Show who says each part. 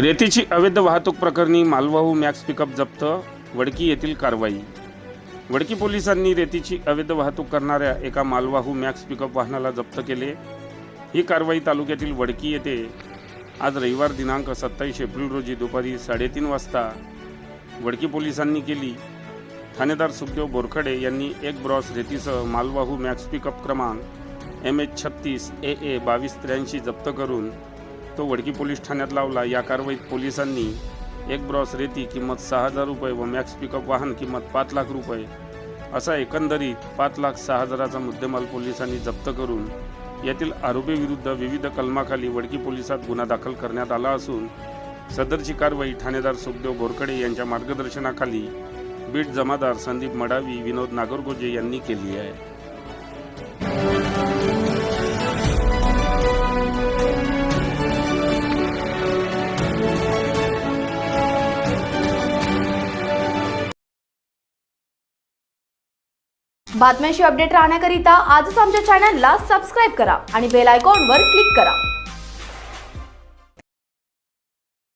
Speaker 1: रेतीची अवैध वाहतूक प्रकरणी मालवाहू मॅक्स पिकअप जप्त, वडकी येथील कारवाई। वडकी पोलिसांनी रेतीची अवैध वाहतूक करणाऱ्या एका मालवाहू मॅक्स पिकअप वाहनाला जप्त केले। ही कारवाई तालुक्यातील वडकी येथे आज रविवार दिनांक 27 एप्रिल रोजी दुपारी 3:30 वाजता वडकी पोलिसांनी केली। ठाणेदार सुखदेव बोरखडे यांनी एक ब्रॉस रेतीसह मालवाहू मॅक्स पिकअप क्रमांक MH36 AA 2283 जप्त करून तो वडकी पोलीस ठाण्यात लावला। या कारवाईत पोलिसांनी एक ब्रॉस रेती किंमत 6,000 रुपये व मॅक्स पिकअप वाहन किंमत 5 लाख रुपये असा एकंदरीत 5,06,000चा मुद्देमाल पोलिसांनी जप्त करून यातील आरोपीविरुद्ध विविध कलमाखाली वडकी पोलिसात गुन्हा दाखल करण्यात आला असून सदरची कारवाई ठाणेदार सुखदेव बोरखडे यांच्या मार्गदर्शनाखाली बीट जमादार संदीप मडावी, विनोद नागरगोजे यांनी केली आहे।
Speaker 2: बातम्यांशी अपडेट राहण्याकरिता आजच आमच्या चॅनलला सबस्क्राइब करा आणि बेल आयकॉनवर क्लिक करा।